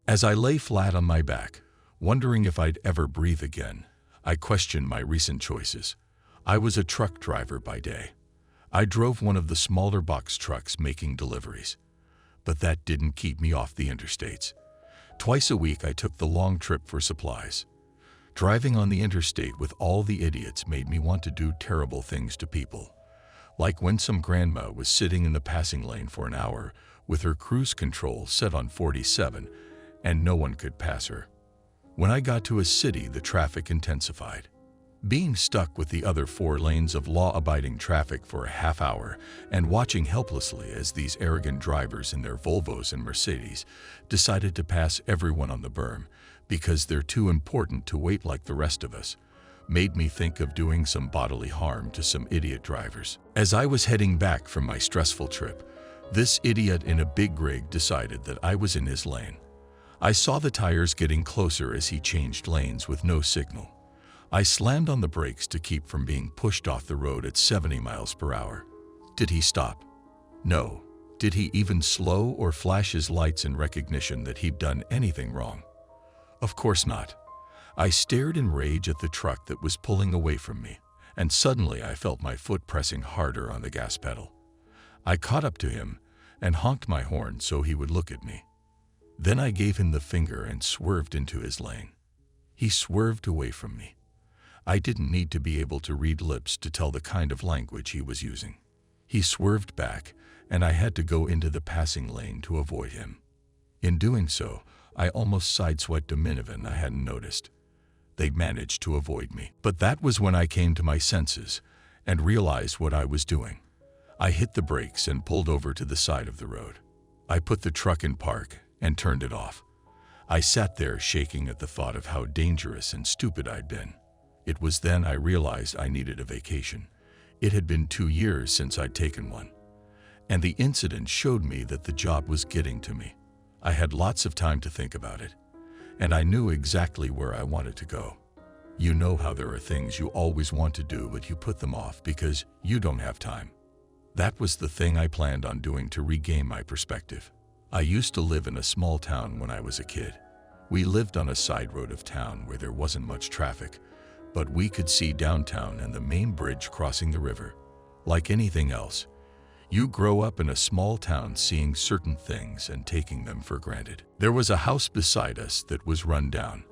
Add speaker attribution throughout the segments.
Speaker 1: As I lay flat on my back, wondering if I'd ever breathe again, I questioned my recent choices. I was a truck driver by day. I drove one of the smaller box trucks making deliveries. But that didn't keep me off the interstates. Twice a week I took the long trip for supplies. Driving on the interstate with all the idiots made me want to do terrible things to people. Like when some grandma was sitting in the passing lane for an hour with her cruise control set on 47 and no one could pass her. When I got to a city, the traffic intensified. Being stuck with the other 4 lanes of law-abiding traffic for a half hour and watching helplessly as these arrogant drivers in their Volvos and Mercedes decided to pass everyone on the berm because they're too important to wait like the rest of us, made me think of doing some bodily harm to some idiot drivers. As I was heading back from my stressful trip, this idiot in a big rig decided that I was in his lane. I saw the tires getting closer as he changed lanes with no signal. I slammed on the brakes to keep from being pushed off the road at 70 miles per hour. Did he stop? No. Did he even slow or flash his lights in recognition that he'd done anything wrong? Of course not. I stared in rage at the truck that was pulling away from me, and suddenly I felt my foot pressing harder on the gas pedal. I caught up to him and honked my horn so he would look at me. Then I gave him the finger and swerved into his lane. He swerved away from me. I didn't need to be able to read lips to tell the kind of language he was using. He swerved back, and I had to go into the passing lane to avoid him. In doing so, I almost sideswiped a minivan I hadn't noticed. They managed to avoid me. But that was when I came to my senses and realized what I was doing. I hit the brakes and pulled over to the side of the road. I put the truck in park and turned it off. I sat there shaking at the thought of how dangerous and stupid I'd been. It was then I realized I needed a vacation. It had been 2 years since I'd taken one. And the incident showed me that the job was getting to me. I had lots of time to think about it, and I knew exactly where I wanted to go. You know how there are things you always want to do, but you put them off because you don't have time. That was the thing I planned on doing to regain my perspective. I used to live in a small town when I was a kid. We lived on a side road of town where there wasn't much traffic, but we could see downtown and the main bridge crossing the river. Like anything else, you grow up in a small town seeing certain things and taking them for granted. There was a house beside us that was run down.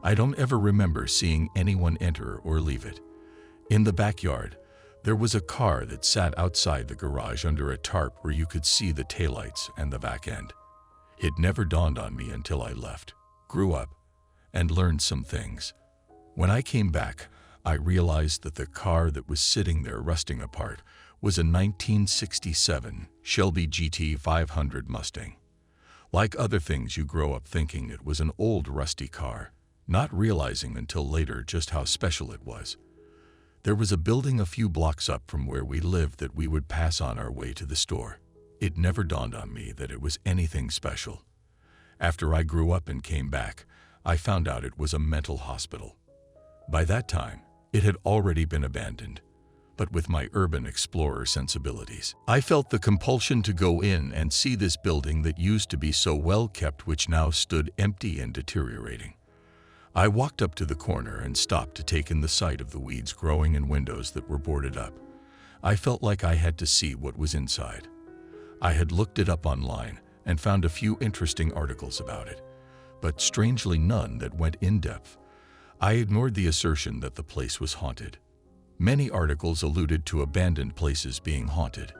Speaker 1: I don't ever remember seeing anyone enter or leave it. In the backyard, there was a car that sat outside the garage under a tarp where you could see the taillights and the back end. It never dawned on me until I left, grew up, and learned some things. When I came back, I realized that the car that was sitting there rusting apart was a 1967 Shelby GT 500 Mustang. Like other things, you grow up thinking it was an old rusty car, not realizing until later just how special it was. There was a building a few blocks up from where we lived that we would pass on our way to the store. It never dawned on me that it was anything special. After I grew up and came back, I found out it was a mental hospital. By that time, it had already been abandoned. But with my urban explorer sensibilities, I felt the compulsion to go in and see this building that used to be so well kept, which now stood empty and deteriorating. I walked up to the corner and stopped to take in the sight of the weeds growing in windows that were boarded up. I felt like I had to see what was inside. I had looked it up online and found a few interesting articles about it, but strangely none that went in depth. I ignored the assertion that the place was haunted. Many articles alluded to abandoned places being haunted.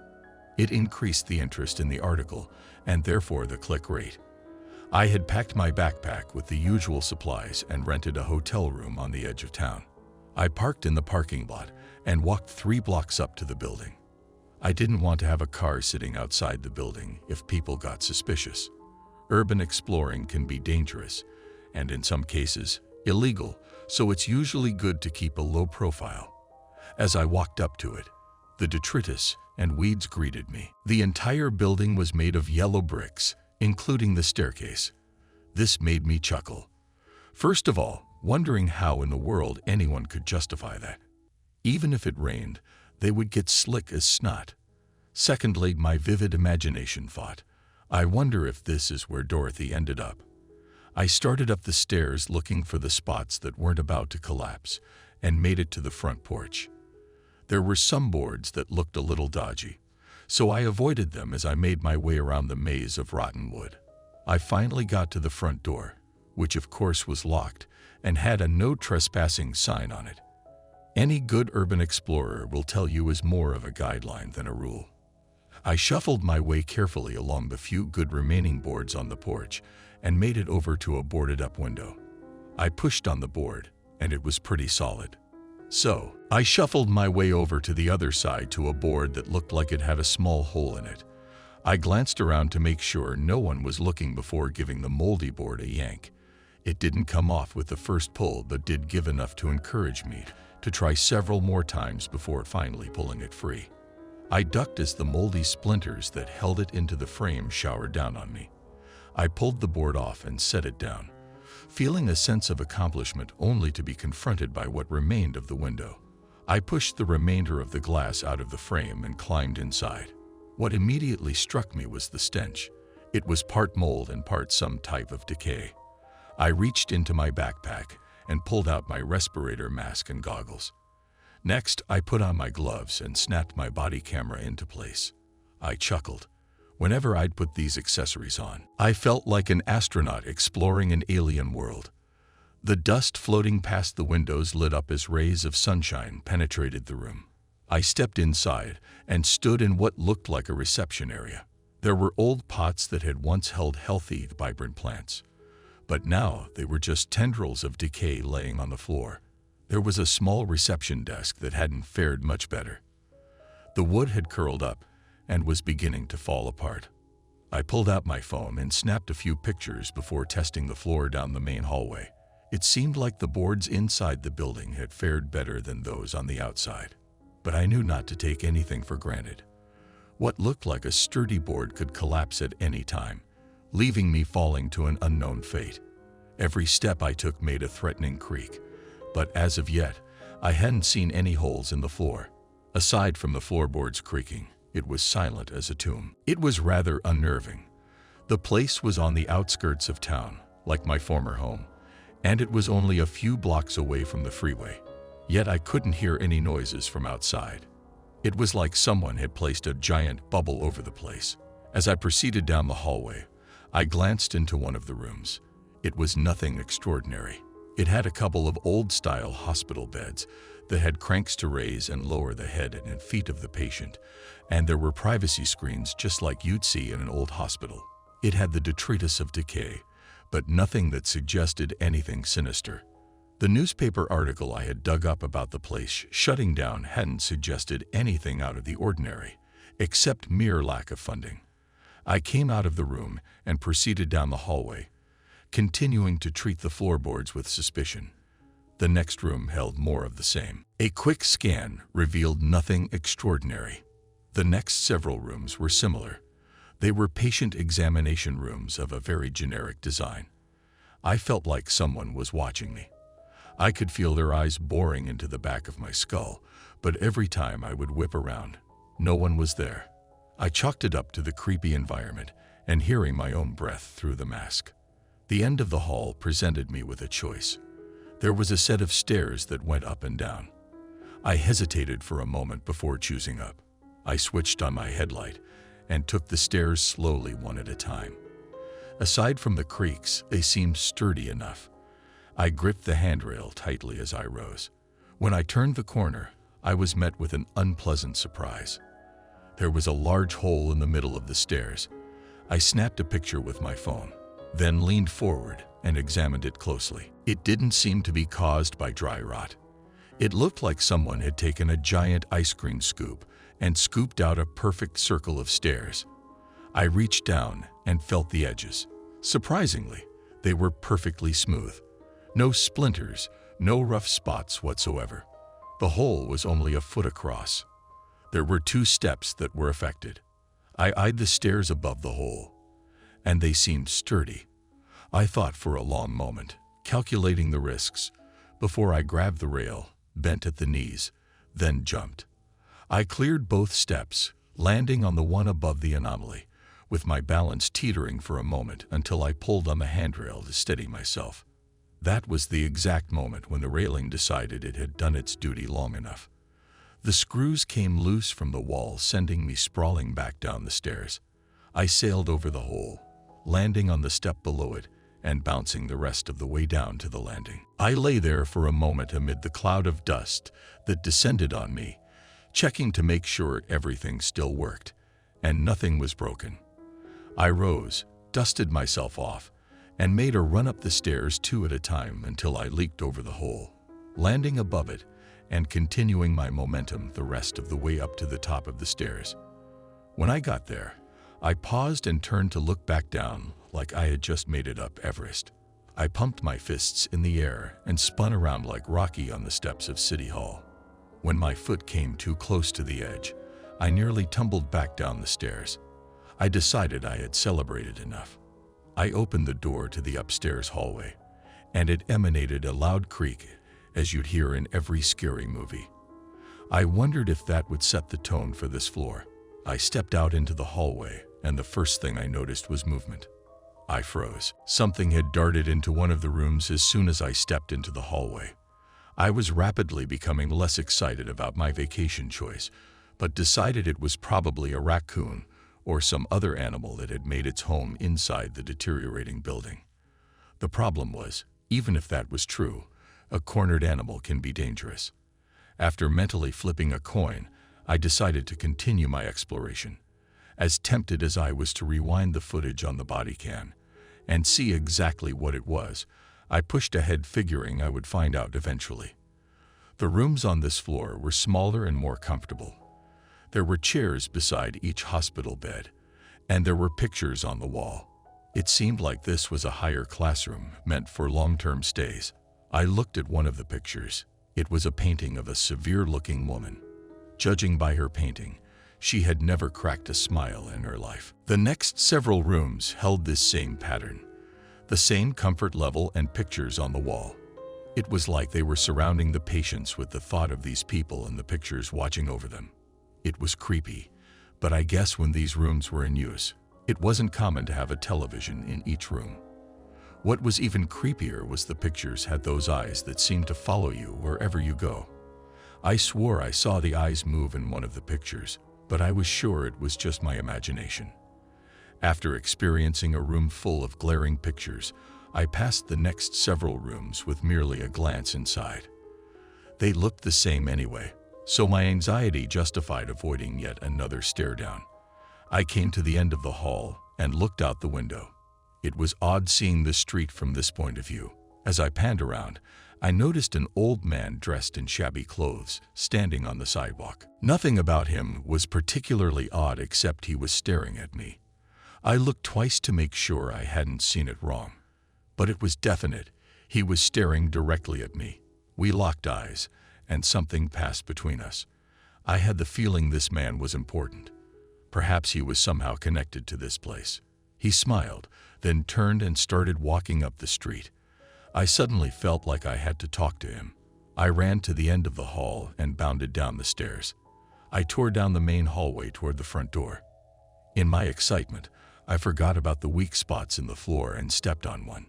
Speaker 1: It increased the interest in the article and therefore the click rate. I had packed my backpack with the usual supplies and rented a hotel room on the edge of town. I parked in the parking lot and walked 3 blocks up to the building. I didn't want to have a car sitting outside the building if people got suspicious. Urban exploring can be dangerous and in some cases illegal, so it's usually good to keep a low profile. As I walked up to it, the detritus and weeds greeted me. The entire building was made of yellow bricks, including the staircase. This made me chuckle. First of all, wondering how in the world anyone could justify that. Even if it rained, they would get slick as snot. Secondly, my vivid imagination thought, I wonder if this is where Dorothy ended up. I started up the stairs looking for the spots that weren't about to collapse and made it to the front porch. There were some boards that looked a little dodgy, so I avoided them as I made my way around the maze of rotten wood. I finally got to the front door, which of course was locked and had a no trespassing sign on it. Any good urban explorer will tell you is more of a guideline than a rule. I shuffled my way carefully along the few good remaining boards on the porch and made it over to a boarded-up window. I pushed on the board, and it was pretty solid. So, I shuffled my way over to the other side to a board that looked like it had a small hole in it. I glanced around to make sure no one was looking before giving the moldy board a yank. It didn't come off with the first pull, but did give enough to encourage me to try several more times before finally pulling it free. I ducked as the moldy splinters that held it into the frame showered down on me. I pulled the board off and set it down, feeling a sense of accomplishment only to be confronted by what remained of the window. I pushed the remainder of the glass out of the frame and climbed inside. What immediately struck me was the stench. It was part mold and part some type of decay. I reached into my backpack and pulled out my respirator mask and goggles. Next, I put on my gloves and snapped my body camera into place. I chuckled. Whenever I'd put these accessories on, I felt like an astronaut exploring an alien world. The dust floating past the windows lit up as rays of sunshine penetrated the room. I stepped inside and stood in what looked like a reception area. There were old pots that had once held healthy, vibrant plants, but now they were just tendrils of decay laying on the floor. There was a small reception desk that hadn't fared much better. The wood had curled up and was beginning to fall apart. I pulled out my phone and snapped a few pictures before testing the floor down the main hallway. It seemed like the boards inside the building had fared better than those on the outside, but I knew not to take anything for granted. What looked like a sturdy board could collapse at any time, leaving me falling to an unknown fate. Every step I took made a threatening creak, but as of yet, I hadn't seen any holes in the floor. Aside from the floorboards creaking, it was silent as a tomb. It was rather unnerving. The place was on the outskirts of town, like my former home, and it was only a few blocks away from the freeway. Yet I couldn't hear any noises from outside. It was like someone had placed a giant bubble over the place. As I proceeded down the hallway, I glanced into one of the rooms. It was nothing extraordinary. It had a couple of old-style hospital beds that had cranks to raise and lower the head and feet of the patient, and there were privacy screens just like you'd see in an old hospital. It had the detritus of decay, but nothing that suggested anything sinister. The newspaper article I had dug up about the place shutting down hadn't suggested anything out of the ordinary, except mere lack of funding. I came out of the room and proceeded down the hallway, continuing to treat the floorboards with suspicion. The next room held more of the same. A quick scan revealed nothing extraordinary. The next several rooms were similar. They were patient examination rooms of a very generic design. I felt like someone was watching me. I could feel their eyes boring into the back of my skull, but every time I would whip around, no one was there. I chalked it up to the creepy environment and hearing my own breath through the mask. The end of the hall presented me with a choice. There was a set of stairs that went up and down. I hesitated for a moment before choosing up. I switched on my headlight and took the stairs slowly one at a time. Aside from the creaks, they seemed sturdy enough. I gripped the handrail tightly as I rose. When I turned the corner, I was met with an unpleasant surprise. There was a large hole in the middle of the stairs. I snapped a picture with my phone, then leaned forward and examined it closely. It didn't seem to be caused by dry rot. It looked like someone had taken a giant ice cream scoop and scooped out a perfect circle of stairs. I reached down and felt the edges. Surprisingly, they were perfectly smooth. No splinters, no rough spots whatsoever. The hole was only a foot across. There were 2 steps that were affected. I eyed the stairs above the hole, and they seemed sturdy. I thought for a long moment, calculating the risks, before I grabbed the rail, bent at the knees, then jumped. I cleared both steps, landing on the one above the anomaly, with my balance teetering for a moment until I pulled on the handrail to steady myself. That was the exact moment when the railing decided it had done its duty long enough. The screws came loose from the wall, sending me sprawling back down the stairs. I sailed over the hole, landing on the step below it and bouncing the rest of the way down to the landing. I lay there for a moment amid the cloud of dust that descended on me, checking to make sure everything still worked and nothing was broken. I rose, dusted myself off, and made a run up the stairs 2 at a time until I leaped over the hole, landing above it and continuing my momentum the rest of the way up to the top of the stairs. When I got there, I paused and turned to look back down like I had just made it up Everest. I pumped my fists in the air and spun around like Rocky on the steps of City Hall. When my foot came too close to the edge, I nearly tumbled back down the stairs. I decided I had celebrated enough. I opened the door to the upstairs hallway, and it emanated a loud creak, as you'd hear in every scary movie. I wondered if that would set the tone for this floor. I stepped out into the hallway, and the first thing I noticed was movement. I froze. Something had darted into one of the rooms as soon as I stepped into the hallway. I was rapidly becoming less excited about my vacation choice, but decided it was probably a raccoon or some other animal that had made its home inside the deteriorating building. The problem was, even if that was true, a cornered animal can be dangerous. After mentally flipping a coin, I decided to continue my exploration. As tempted as I was to rewind the footage on the body cam and see exactly what it was, I pushed ahead, figuring I would find out eventually. The rooms on this floor were smaller and more comfortable. There were chairs beside each hospital bed, and there were pictures on the wall. It seemed like this was a higher classroom meant for long-term stays. I looked at one of the pictures. It was a painting of a severe-looking woman. Judging by her painting, she had never cracked a smile in her life. The next several rooms held this same pattern, the same comfort level and pictures on the wall. It was like they were surrounding the patients with the thought of these people in the pictures watching over them. It was creepy, but I guess when these rooms were in use, it wasn't common to have a television in each room. What was even creepier was the pictures had those eyes that seemed to follow you wherever you go. I swore I saw the eyes move in one of the pictures, but I was sure it was just my imagination. After experiencing a room full of glaring pictures, I passed the next several rooms with merely a glance inside. They looked the same anyway, so my anxiety justified avoiding yet another stare down. I came to the end of the hall and looked out the window. It was odd seeing the street from this point of view. As I panned around, I noticed an old man dressed in shabby clothes standing on the sidewalk. Nothing about him was particularly odd except he was staring at me. I looked twice to make sure I hadn't seen it wrong, but it was definite. He was staring directly at me. We locked eyes, and something passed between us. I had the feeling this man was important. Perhaps he was somehow connected to this place. He smiled, then turned and started walking up the street. I suddenly felt like I had to talk to him. I ran to the end of the hall and bounded down the stairs. I tore down the main hallway toward the front door. In my excitement, I forgot about the weak spots in the floor and stepped on one.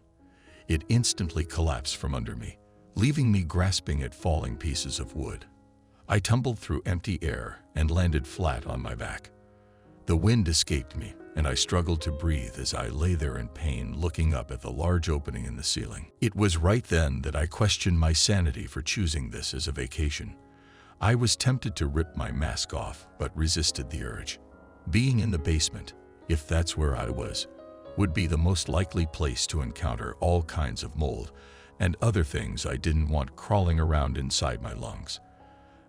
Speaker 1: It instantly collapsed from under me, leaving me grasping at falling pieces of wood. I tumbled through empty air and landed flat on my back. The wind escaped me, and I struggled to breathe as I lay there in pain, looking up at the large opening in the ceiling. It was right then that I questioned my sanity for choosing this as a vacation. I was tempted to rip my mask off, but resisted the urge. Being in the basement, if that's where I was, would be the most likely place to encounter all kinds of mold and other things I didn't want crawling around inside my lungs.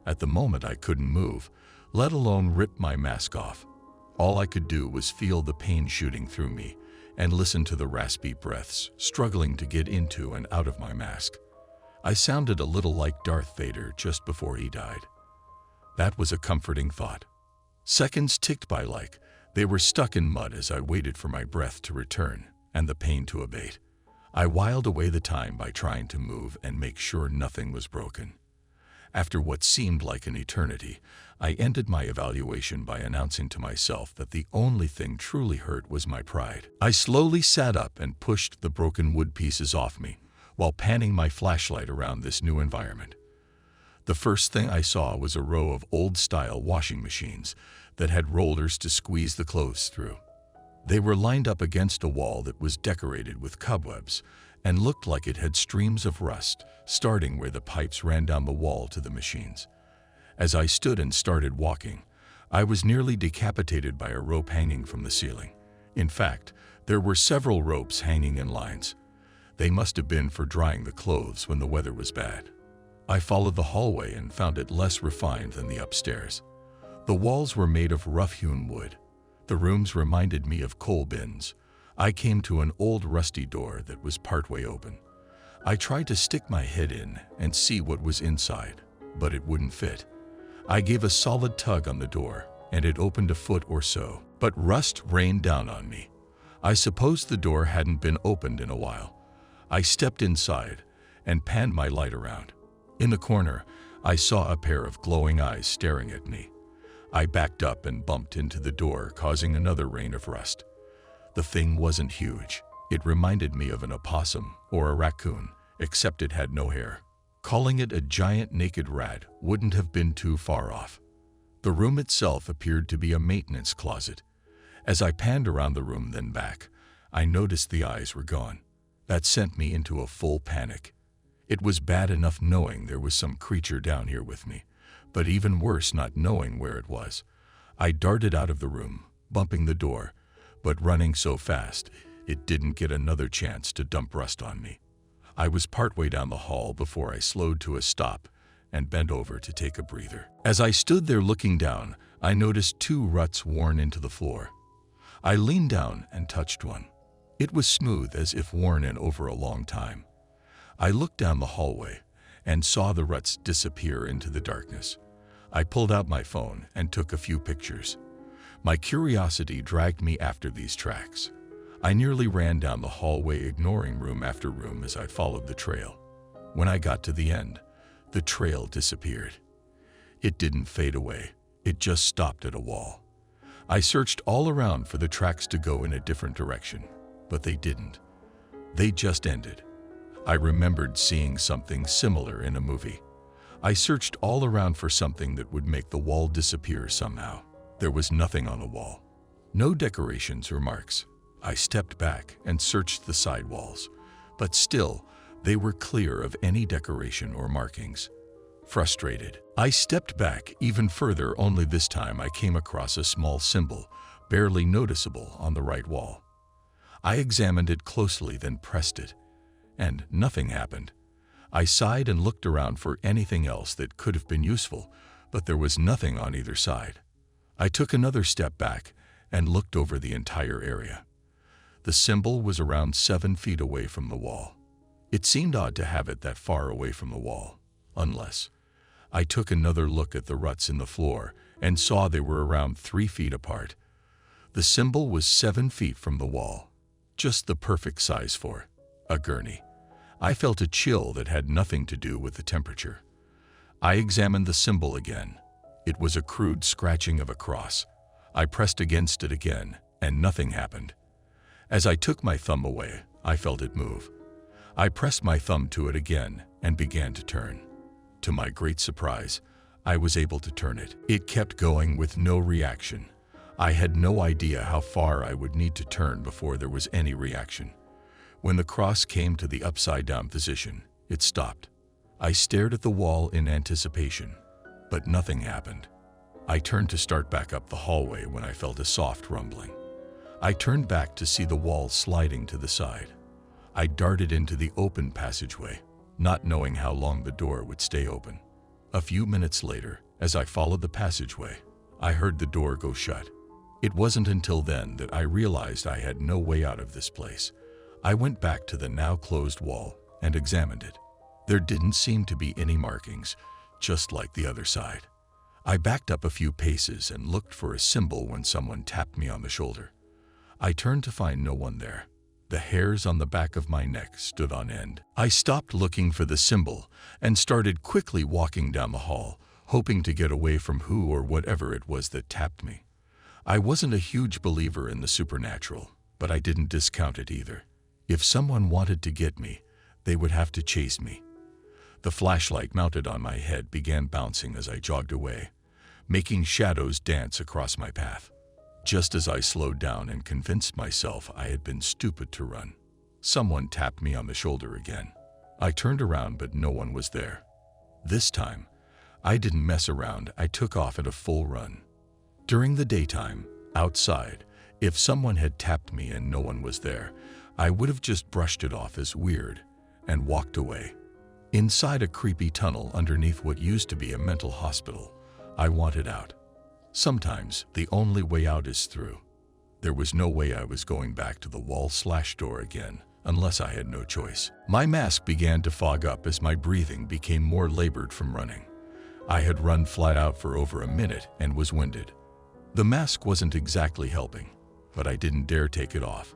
Speaker 1: At the moment I couldn't move, let alone rip my mask off. All I could do was feel the pain shooting through me and listen to the raspy breaths struggling to get into and out of my mask. I sounded a little like Darth Vader just before he died. That was a comforting thought. Seconds ticked by like they were stuck in mud as I waited for my breath to return and the pain to abate. I whiled away the time by trying to move and make sure nothing was broken. After what seemed like an eternity, I ended my evaluation by announcing to myself that the only thing truly hurt was my pride. I slowly sat up and pushed the broken wood pieces off me, while panning my flashlight around this new environment. The first thing I saw was a row of old-style washing machines that had rollers to squeeze the clothes through. They were lined up against a wall that was decorated with cobwebs and looked like it had streams of rust, starting where the pipes ran down the wall to the machines. As I stood and started walking, I was nearly decapitated by a rope hanging from the ceiling. In fact, there were several ropes hanging in lines. They must have been for drying the clothes when the weather was bad. I followed the hallway and found it less refined than the upstairs. The walls were made of rough-hewn wood. The rooms reminded me of coal bins. I came to an old rusty door that was partway open. I tried to stick my head in and see what was inside, but it wouldn't fit. I gave a solid tug on the door, and it opened a foot or so, but rust rained down on me. I suppose the door hadn't been opened in a while. I stepped inside and panned my light around. In the corner, I saw a pair of glowing eyes staring at me. I backed up and bumped into the door, causing another rain of rust. The thing wasn't huge. It reminded me of an opossum or a raccoon, except it had no hair. Calling it a giant naked rat wouldn't have been too far off. The room itself appeared to be a maintenance closet. As I panned around the room then back, I noticed the eyes were gone. That sent me into a full panic. It was bad enough knowing there was some creature down here with me, but even worse not knowing where it was. I darted out of the room, bumping the door, but running so fast it didn't get another chance to dump rust on me. I was partway down the hall before I slowed to a stop and bent over to take a breather. As I stood there looking down, I noticed 2 ruts worn into the floor. I leaned down and touched one. It was smooth as if worn in over a long time. I looked down the hallway and saw the ruts disappear into the darkness. I pulled out my phone and took a few pictures. My curiosity dragged me after these tracks. I nearly ran down the hallway, ignoring room after room as I followed the trail. When I got to the end, the trail disappeared. It didn't fade away. It just stopped at a wall. I searched all around for the tracks to go in a different direction, but they didn't. They just ended. I remembered seeing something similar in a movie. I searched all around for something that would make the wall disappear somehow. There was nothing on the wall. No decorations or marks. I stepped back and searched the side walls, but still, they were clear of any decoration or markings. Frustrated, I stepped back even further, only this time I came across a small symbol, barely noticeable, on the right wall. I examined it closely, then pressed it, and nothing happened. I sighed and looked around for anything else that could have been useful, but there was nothing on either side. I took another step back and looked over the entire area. The symbol was around 7 feet away from the wall. It seemed odd to have it that far away from the wall, unless... I took another look at the ruts in the floor and saw they were around 3 feet apart. The symbol was 7 feet from the wall, just the perfect size for a gurney. I felt a chill that had nothing to do with the temperature. I examined the symbol again. It was a crude scratching of a cross. I pressed against it again, and nothing happened. As I took my thumb away, I felt it move. I pressed my thumb to it again and began to turn. To my great surprise, I was able to turn it. It kept going with no reaction. I had no idea how far I would need to turn before there was any reaction. When the cross came to the upside-down position, it stopped. I stared at the wall in anticipation, but nothing happened. I turned to start back up the hallway when I felt a soft rumbling. I turned back to see the wall sliding to the side. I darted into the open passageway, not knowing how long the door would stay open. A few minutes later, as I followed the passageway, I heard the door go shut. It wasn't until then that I realized I had no way out of this place. I went back to the now closed wall and examined it. There didn't seem to be any markings, just like the other side. I backed up a few paces and looked for a symbol when someone tapped me on the shoulder. I turned to find no one there. The hairs on the back of my neck stood on end. I stopped looking for the symbol and started quickly walking down the hall, hoping to get away from who or whatever it was that tapped me. I wasn't a huge believer in the supernatural, but I didn't discount it either. If someone wanted to get me, they would have to chase me. The flashlight mounted on my head began bouncing as I jogged away, making shadows dance across my path. Just as I slowed down and convinced myself I had been stupid to run, someone tapped me on the shoulder again. I turned around, but no one was there. This time, I didn't mess around. I took off at a full run. During the daytime, outside, if someone had tapped me and no one was there, I would have just brushed it off as weird and walked away. Inside a creepy tunnel underneath what used to be a mental hospital, I wanted out. Sometimes the only way out is through. There was no way I was going back to the wall/door again unless I had no choice. My mask began to fog up as my breathing became more labored from running. I had run flat out for over a minute and was winded. The mask wasn't exactly helping, but I didn't dare take it off.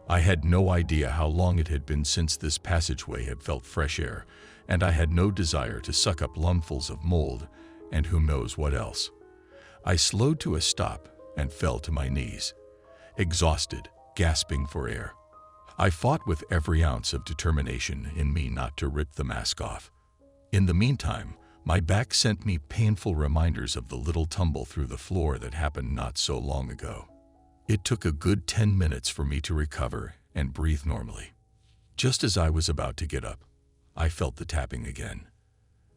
Speaker 1: I had no idea how long it had been since this passageway had felt fresh air, and I had no desire to suck up lungfuls of mold and who knows what else. I slowed to a stop and fell to my knees, exhausted, gasping for air. I fought with every ounce of determination in me not to rip the mask off. In the meantime, my back sent me painful reminders of the little tumble through the floor that happened not so long ago. It took a good 10 minutes for me to recover and breathe normally. Just as I was about to get up, I felt the tapping again.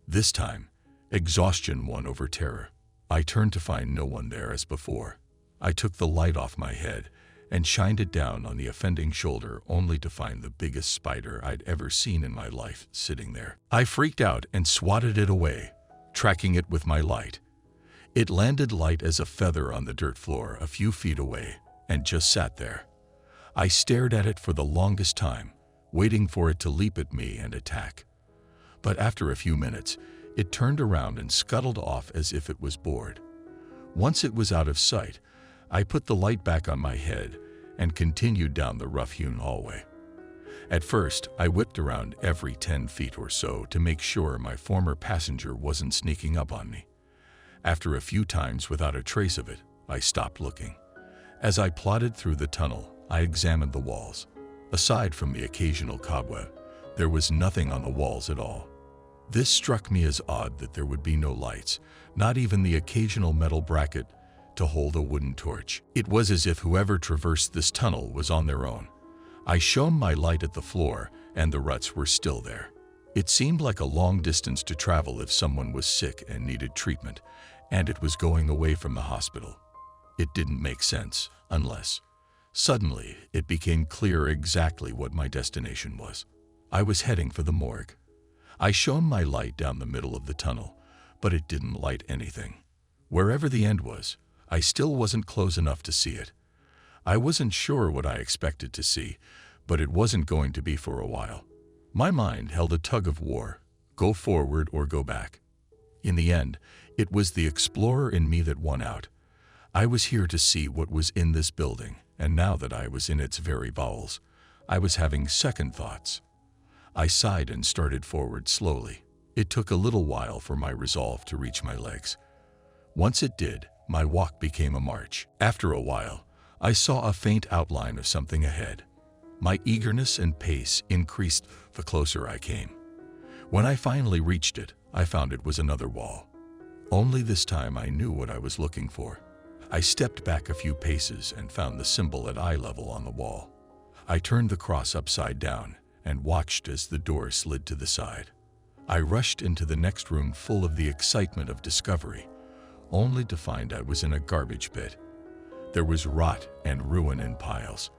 Speaker 1: This time, exhaustion won over terror. I turned to find no one there as before. I took the light off my head and shined it down on the offending shoulder, only to find the biggest spider I'd ever seen in my life sitting there. I freaked out and swatted it away, tracking it with my light. It landed light as a feather on the dirt floor a few feet away and just sat there. I stared at it for the longest time, waiting for it to leap at me and attack. But after a few minutes, it turned around and scuttled off as if it was bored. Once it was out of sight, I put the light back on my head and continued down the rough-hewn hallway. At first, I whipped around every 10 feet or so to make sure my former passenger wasn't sneaking up on me. After a few times without a trace of it, I stopped looking. As I plodded through the tunnel, I examined the walls. Aside from the occasional cobweb, there was nothing on the walls at all. This struck me as odd that there would be no lights, not even the occasional metal bracket to hold a wooden torch. It was as if whoever traversed this tunnel was on their own. I shone my light at the floor, and the ruts were still there. It seemed like a long distance to travel if someone was sick and needed treatment, and it was going away from the hospital. It didn't make sense, unless suddenly it became clear exactly what my destination was. I was heading for the morgue. I shone my light down the middle of the tunnel, but it didn't light anything. Wherever the end was, I still wasn't close enough to see it. I wasn't sure what I expected to see, but it wasn't going to be for a while. My mind held a tug of war, go forward or go back. In the end, it was the explorer in me that won out. I was here to see what was in this building, and now that I was in its very bowels, I was having second thoughts. I sighed and started forward slowly. It took a little while for my resolve to reach my legs. Once it did, my walk became a march. After a while, I saw a faint outline of something ahead. My eagerness and pace increased the closer I came. When I finally reached it, I found it was another wall. Only this time I knew what I was looking for. I stepped back a few paces and found the symbol at eye level on the wall. I turned the cross upside down and watched as the door slid to the side. I rushed into the next room full of the excitement of discovery, only to find I was in a garbage pit. There was rot and ruin in piles.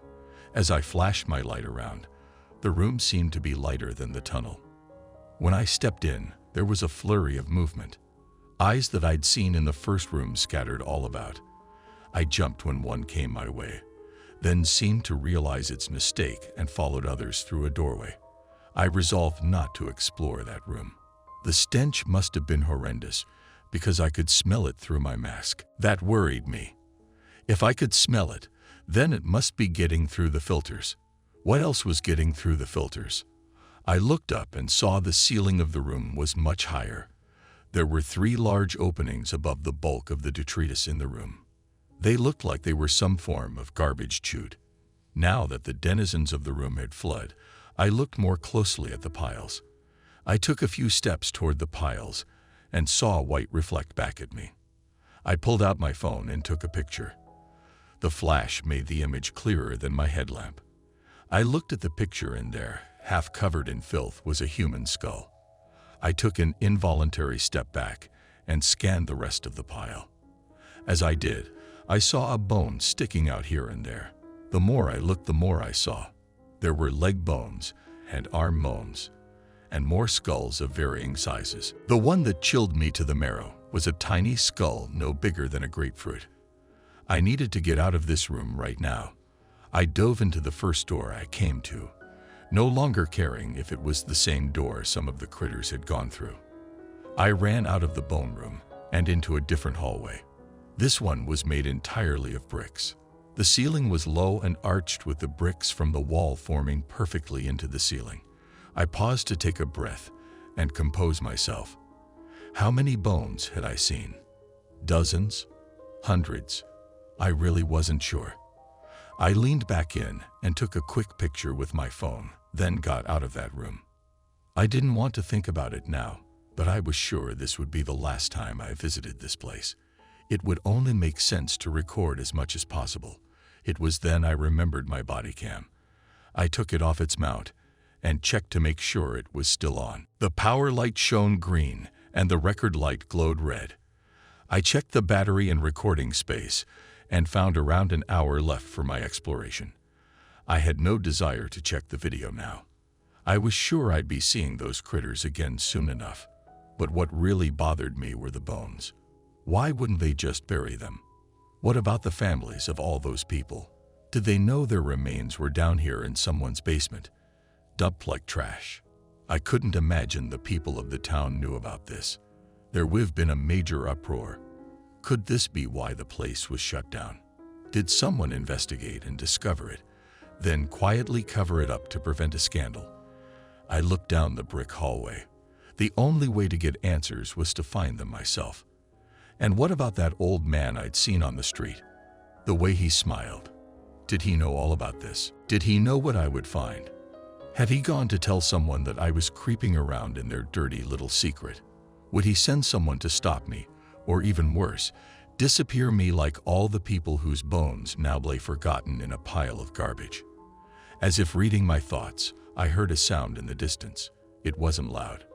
Speaker 1: As I flashed my light around, the room seemed to be lighter than the tunnel. When I stepped in, there was a flurry of movement. Eyes that I'd seen in the first room scattered all about. I jumped when one came my way, then seemed to realize its mistake and followed others through a doorway. I resolved not to explore that room. The stench must have been horrendous, because I could smell it through my mask. That worried me. If I could smell it, then it must be getting through the filters. What else was getting through the filters? I looked up and saw the ceiling of the room was much higher. There were 3 large openings above the bulk of the detritus in the room. They looked like they were some form of garbage chute. Now that the denizens of the room had fled, I looked more closely at the piles. I took a few steps toward the piles and saw white reflect back at me. I pulled out my phone and took a picture. The flash made the image clearer than my headlamp. I looked at the picture and there, half covered in filth, was a human skull. I took an involuntary step back and scanned the rest of the pile. As I did, I saw a bone sticking out here and there. The more I looked, the more I saw. There were leg bones and arm bones, and more skulls of varying sizes. The one that chilled me to the marrow was a tiny skull no bigger than a grapefruit. I needed to get out of this room right now. I dove into the first door I came to, no longer caring if it was the same door some of the critters had gone through. I ran out of the bone room and into a different hallway. This one was made entirely of bricks. The ceiling was low and arched, with the bricks from the wall forming perfectly into the ceiling. I paused to take a breath and compose myself. How many bones had I seen? Dozens? Hundreds? I really wasn't sure. I leaned back in and took a quick picture with my phone, then got out of that room. I didn't want to think about it now, but I was sure this would be the last time I visited this place. It would only make sense to record as much as possible. It was then I remembered my body cam. I took it off its mount and checked to make sure it was still on. The power light shone green and the record light glowed red. I checked the battery and recording space and found around an hour left for my exploration. I had no desire to check the video now. I was sure I'd be seeing those critters again soon enough. But what really bothered me were the bones. Why wouldn't they just bury them? What about the families of all those people? Did they know their remains were down here in someone's basement, dumped like trash? I couldn't imagine the people of the town knew about this. There would have been a major uproar. Could this be why the place was shut down? Did someone investigate and discover it, then quietly cover it up to prevent a scandal? I looked down the brick hallway. The only way to get answers was to find them myself. And what about that old man I'd seen on the street? The way he smiled. Did he know all about this? Did he know what I would find? Had he gone to tell someone that I was creeping around in their dirty little secret? Would he send someone to stop me, or even worse, disappear me like all the people whose bones now lay forgotten in a pile of garbage? As if reading my thoughts, I heard a sound in the distance. It wasn't loud.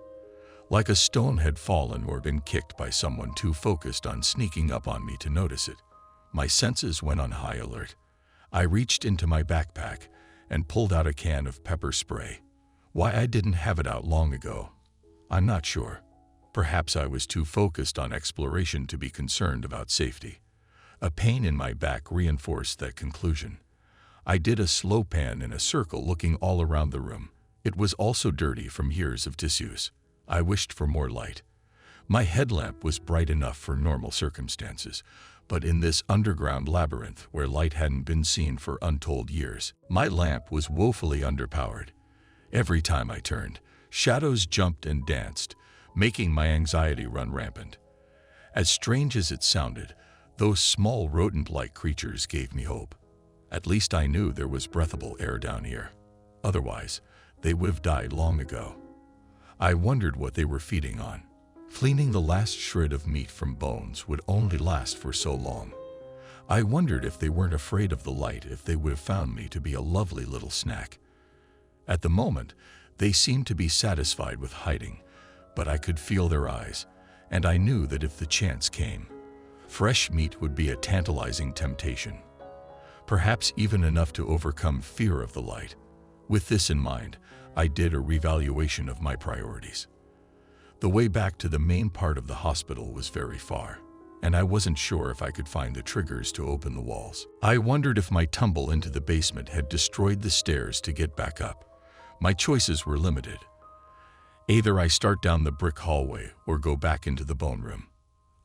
Speaker 1: Like a stone had fallen or been kicked by someone too focused on sneaking up on me to notice it. My senses went on high alert. I reached into my backpack and pulled out a can of pepper spray. Why I didn't have it out long ago, I'm not sure. Perhaps I was too focused on exploration to be concerned about safety. A pain in my back reinforced that conclusion. I did a slow pan in a circle, looking all around the room. It was also dirty from years of disuse. I wished for more light. My headlamp was bright enough for normal circumstances, but in this underground labyrinth where light hadn't been seen for untold years, my lamp was woefully underpowered. Every time I turned, shadows jumped and danced, making my anxiety run rampant. As strange as it sounded, those small rodent-like creatures gave me hope. At least I knew there was breathable air down here. Otherwise, they would have died long ago. I wondered what they were feeding on. Cleaning the last shred of meat from bones would only last for so long. I wondered if they weren't afraid of the light, if they would have found me to be a lovely little snack. At the moment, they seemed to be satisfied with hiding, but I could feel their eyes, and I knew that if the chance came, fresh meat would be a tantalizing temptation. Perhaps even enough to overcome fear of the light. With this in mind, I did a revaluation of my priorities. The way back to the main part of the hospital was very far, and I wasn't sure if I could find the triggers to open the walls. I wondered if my tumble into the basement had destroyed the stairs to get back up. My choices were limited. Either I start down the brick hallway or go back into the bone room.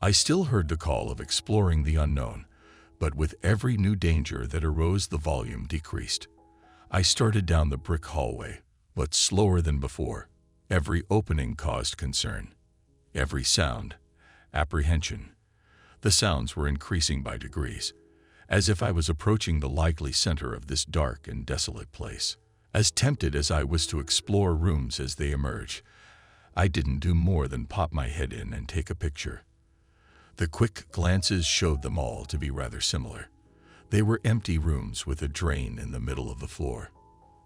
Speaker 1: I still heard the call of exploring the unknown, but with every new danger that arose, the volume decreased. I started down the brick hallway, but slower than before. Every opening caused concern. Every sound, apprehension. The sounds were increasing by degrees, as if I was approaching the likely center of this dark and desolate place. As tempted as I was to explore rooms as they emerged, I didn't do more than pop my head in and take a picture. The quick glances showed them all to be rather similar. They were empty rooms with a drain in the middle of the floor.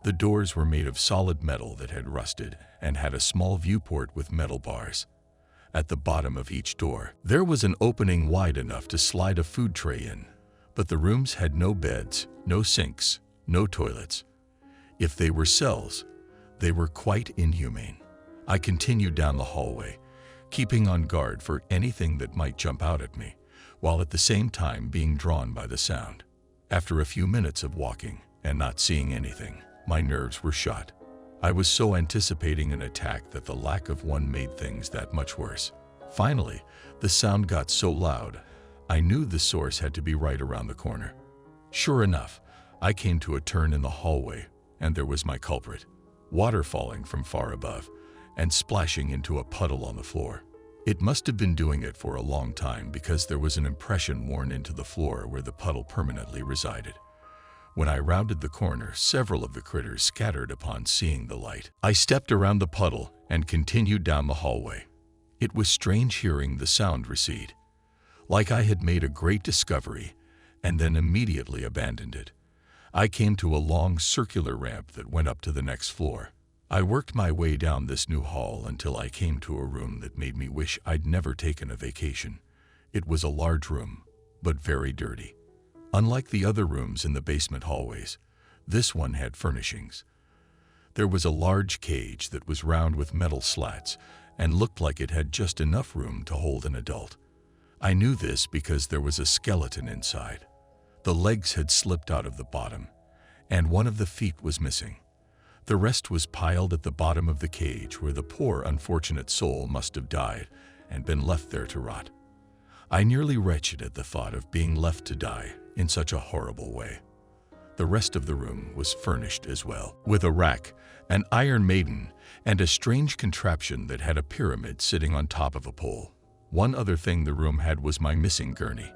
Speaker 1: The doors were made of solid metal that had rusted and had a small viewport with metal bars. At the bottom of each door, there was an opening wide enough to slide a food tray in, but the rooms had no beds, no sinks, no toilets. If they were cells, they were quite inhumane. I continued down the hallway, keeping on guard for anything that might jump out at me, while at the same time being drawn by the sound. After a few minutes of walking and not seeing anything, my nerves were shot. I was so anticipating an attack that the lack of one made things that much worse. Finally, the sound got so loud, I knew the source had to be right around the corner. Sure enough, I came to a turn in the hallway, and there was my culprit, water falling from far above and splashing into a puddle on the floor. It must have been doing it for a long time because there was an impression worn into the floor where the puddle permanently resided. When I rounded the corner, several of the critters scattered upon seeing the light. I stepped around the puddle and continued down the hallway. It was strange hearing the sound recede, like I had made a great discovery and then immediately abandoned it. I came to a long circular ramp that went up to the next floor. I worked my way down this new hall until I came to a room that made me wish I'd never taken a vacation. It was a large room, but very dirty. Unlike the other rooms in the basement hallways, this one had furnishings. There was a large cage that was round with metal slats and looked like it had just enough room to hold an adult. I knew this because there was a skeleton inside. The legs had slipped out of the bottom, and one of the feet was missing. The rest was piled at the bottom of the cage where the poor unfortunate soul must have died and been left there to rot. I nearly retched at the thought of being left to die in such a horrible way. The rest of the room was furnished as well, with a rack, an iron maiden, and a strange contraption that had a pyramid sitting on top of a pole. One other thing the room had was my missing gurney.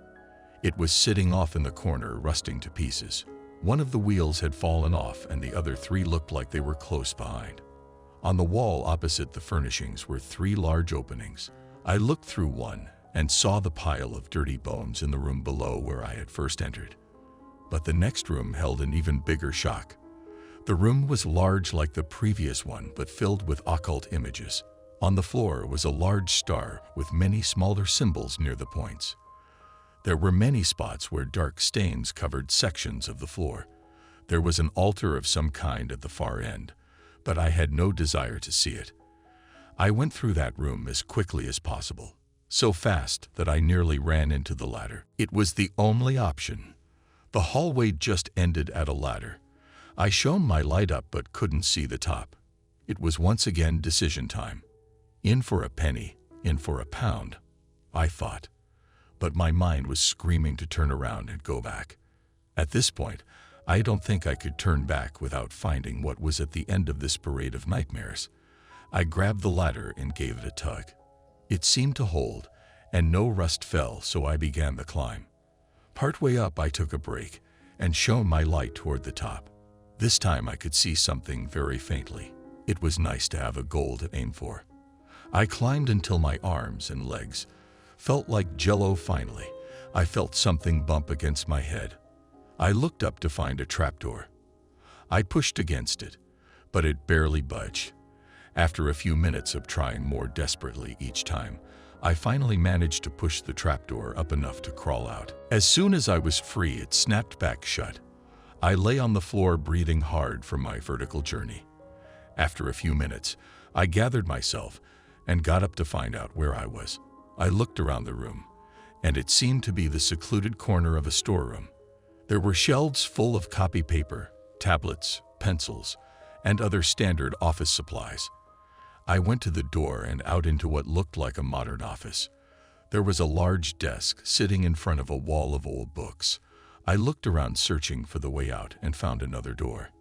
Speaker 1: It was sitting off in the corner, rusting to pieces. One of the wheels had fallen off and the other three looked like they were close behind. On the wall opposite the furnishings were 3 large openings. I looked through one and saw the pile of dirty bones in the room below where I had first entered. But the next room held an even bigger shock. The room was large like the previous one, but filled with occult images. On the floor was a large star with many smaller symbols near the points. There were many spots where dark stains covered sections of the floor. There was an altar of some kind at the far end, but I had no desire to see it. I went through that room as quickly as possible, so fast that I nearly ran into the ladder. It was the only option. The hallway just ended at a ladder. I shone my light up but couldn't see the top. It was once again decision time. In for a penny, in for a pound, I thought. But my mind was screaming to turn around and go back. At this point, I don't think I could turn back without finding what was at the end of this parade of nightmares. I grabbed the ladder and gave it a tug. It seemed to hold, and no rust fell, so I began the climb. Partway up, I took a break and shone my light toward the top. This time I could see something very faintly. It was nice to have a goal to aim for. I climbed until my arms and legs felt like jello. Finally, I felt something bump against my head. I looked up to find a trapdoor. I pushed against it, but it barely budged. After a few minutes of trying more desperately each time, I finally managed to push the trapdoor up enough to crawl out. As soon as I was free, it snapped back shut. I lay on the floor breathing hard from my vertical journey. After a few minutes, I gathered myself and got up to find out where I was. I looked around the room, and it seemed to be the secluded corner of a storeroom. There were shelves full of copy paper, tablets, pencils, and other standard office supplies. I went to the door and out into what looked like a modern office. There was a large desk sitting in front of a wall of old books. I looked around searching for the way out and found another door.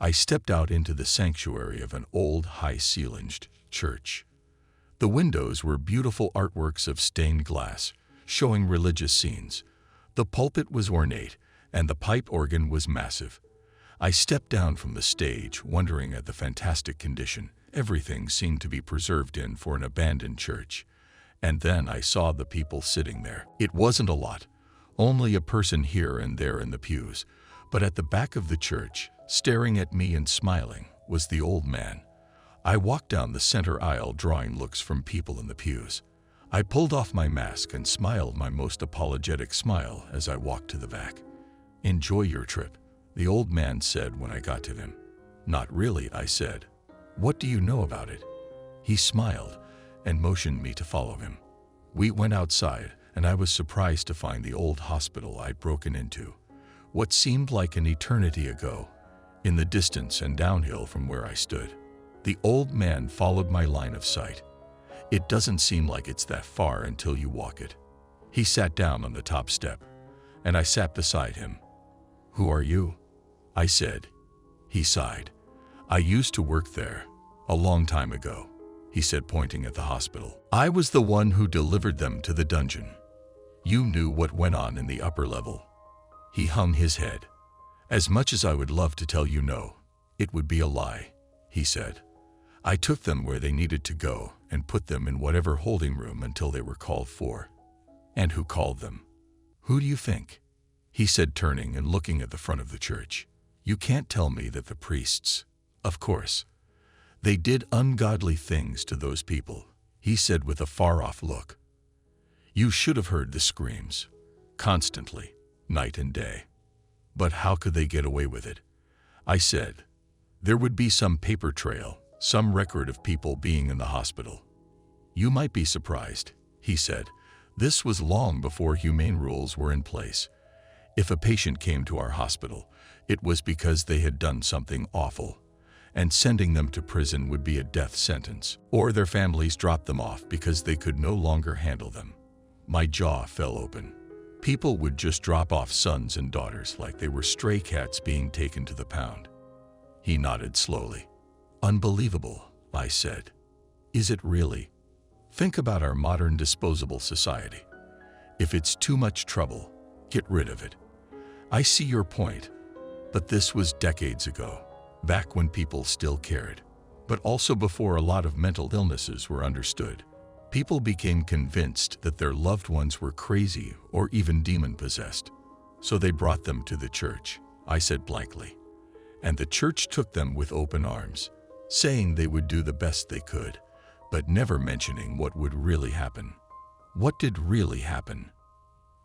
Speaker 1: I stepped out into the sanctuary of an old, high-ceilinged church. The windows were beautiful artworks of stained glass, showing religious scenes. The pulpit was ornate, and the pipe organ was massive. I stepped down from the stage, wondering at the fantastic condition everything seemed to be preserved in for an abandoned church. And then I saw the people sitting there. It wasn't a lot, only a person here and there in the pews, but at the back of the church, staring at me and smiling, was the old man. I walked down the center aisle, drawing looks from people in the pews. I pulled off my mask and smiled my most apologetic smile as I walked to the back. "Enjoy your trip," the old man said when I got to him. "Not really," I said. "What do you know about it?" He smiled and motioned me to follow him. We went outside, and I was surprised to find the old hospital I'd broken into, what seemed like an eternity ago, in the distance and downhill from where I stood. The old man followed my line of sight. "It doesn't seem like it's that far until you walk it." He sat down on the top step, and I sat beside him. "Who are you?" I said. He sighed. "I used to work there, a long time ago," he said, pointing at the hospital. "I was the one who delivered them to the dungeon. You knew what went on in the upper level." He hung his head. "As much as I would love to tell you no, it would be a lie," he said. "I took them where they needed to go and put them in whatever holding room until they were called for." "And who called them?" "Who do you think?" he said, turning and looking at the front of the church. "You can't tell me that the priests—" "Of course. They did ungodly things to those people," he said with a far-off look. "You should have heard the screams. Constantly, night and day. But how could they get away with it?" I said. "There would be some paper trail, some record of people being in the hospital." "You might be surprised," he said. "This was long before humane rules were in place. If a patient came to our hospital, it was because they had done something awful, and sending them to prison would be a death sentence, or their families dropped them off because they could no longer handle them." My jaw fell open. People would just drop off sons and daughters like they were stray cats being taken to the pound. He nodded slowly. "Unbelievable," I said. "Is it really? Think about our modern disposable society. If it's too much trouble, get rid of it." "I see your point, but this was decades ago, back when people still cared, but also before a lot of mental illnesses were understood. People became convinced that their loved ones were crazy or even demon-possessed. So they brought them to the church," I said blankly. "And the church took them with open arms, saying they would do the best they could, but never mentioning what would really happen." "What did really happen?"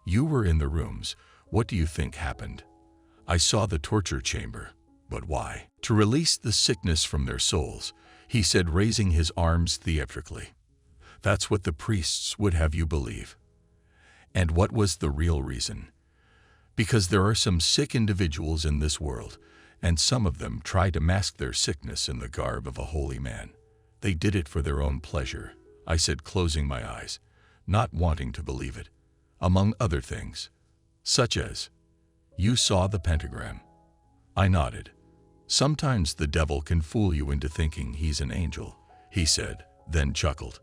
Speaker 1: "You were in the rooms. What do you think happened?" "I saw the torture chamber." "But why?" "To release the sickness from their souls," he said, raising his arms theatrically. "That's what the priests would have you believe." "And what was the real reason?" "Because there are some sick individuals in this world, and some of them try to mask their sickness in the garb of a holy man. They did it for their own pleasure," I said, closing my eyes, not wanting to believe it. "Among other things." "Such as?" "You saw the pentagram." I nodded. "Sometimes the devil can fool you into thinking he's an angel," he said, then chuckled.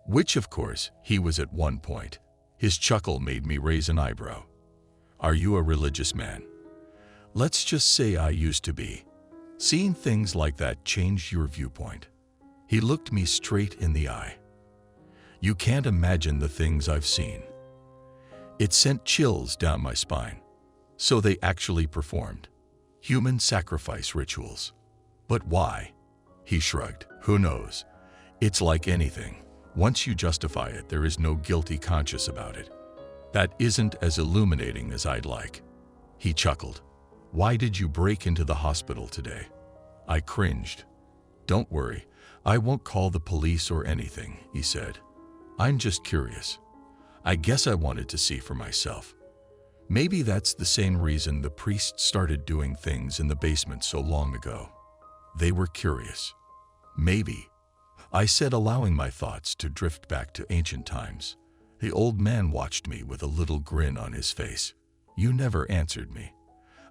Speaker 1: Which, of course, he was at one point. His chuckle made me raise an eyebrow. "Are you a religious man?" "Let's just say I used to be." "Seeing things like that changed your viewpoint?" He looked me straight in the eye. "You can't imagine the things I've seen." It sent chills down my spine. "So they actually performed human sacrifice rituals." "But why?" He shrugged. "Who knows? It's like anything. Once you justify it, there is no guilty conscience about it. That isn't as illuminating as I'd like." He chuckled. "Why did you break into the hospital today?" I cringed. "Don't worry, I won't call the police or anything," he said. "I'm just curious. I guess I wanted to see for myself. Maybe that's the same reason the priests started doing things in the basement so long ago. They were curious." "Maybe," I said, allowing my thoughts to drift back to ancient times. The old man watched me with a little grin on his face. "You never answered me,"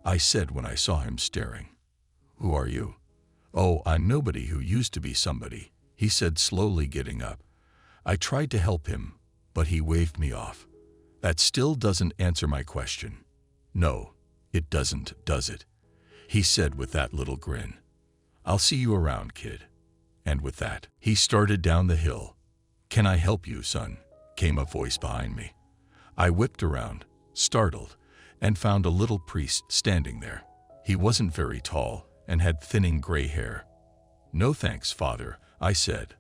Speaker 1: I said when I saw him staring. "Who are you?" "Oh, I'm nobody who used to be somebody," he said, slowly getting up. I tried to help him, but he waved me off. "That still doesn't answer my question." "No, it doesn't, does it?" he said with that little grin. "I'll see you around, kid." And with that, he started down the hill. "Can I help you, son?" came a voice behind me. I whipped around, startled, and found a little priest standing there. He wasn't very tall and had thinning gray hair. "No thanks, Father," I said.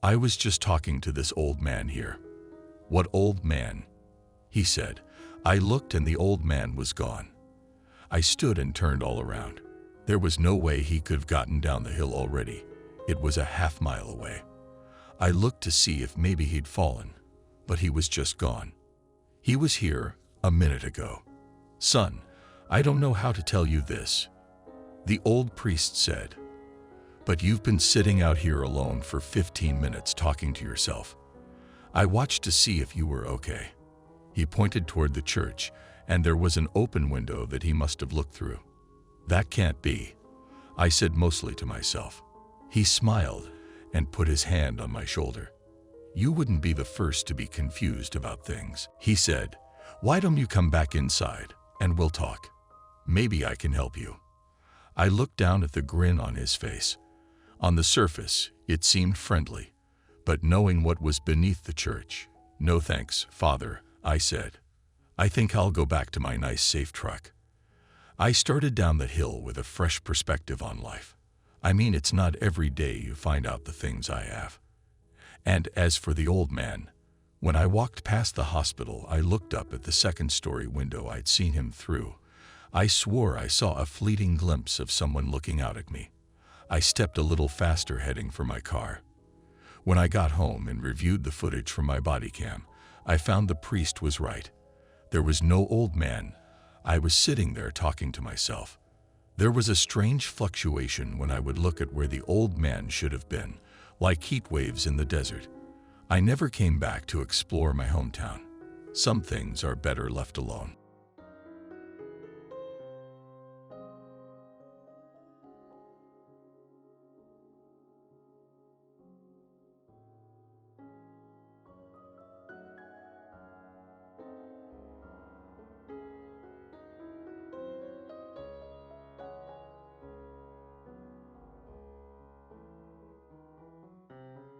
Speaker 1: "I was just talking to this old man here." "What old man?" he said. I looked and the old man was gone. I stood and turned all around. There was no way he could have gotten down the hill already. It was a half-mile away. I looked to see if maybe he'd fallen, but he was just gone. "He was here a minute ago." "Son, I don't know how to tell you this," the old priest said, "but you've been sitting out here alone for 15 minutes talking to yourself. I watched to see if you were okay." He pointed toward the church, and there was an open window that he must have looked through. "That can't be," I said, mostly to myself. He smiled and put his hand on my shoulder. "You wouldn't be the first to be confused about things," he said. "Why don't you come back inside and we'll talk? Maybe I can help you." I looked down at the grin on his face. On the surface, it seemed friendly, but knowing what was beneath the church, "No thanks, Father," I said. "I think I'll go back to my nice safe truck." I started down the hill with a fresh perspective on life. I mean, it's not every day you find out the things I have. And as for the old man, when I walked past the hospital, I looked up at the second-story window I'd seen him through. I swore I saw a fleeting glimpse of someone looking out at me. I stepped a little faster, heading for my car. When I got home and reviewed the footage from my body cam, I found the priest was right. There was no old man. I was sitting there talking to myself. There was a strange fluctuation when I would look at where the old man should have been, like heat waves in the desert. I never came back to explore my hometown. Some things are better left alone.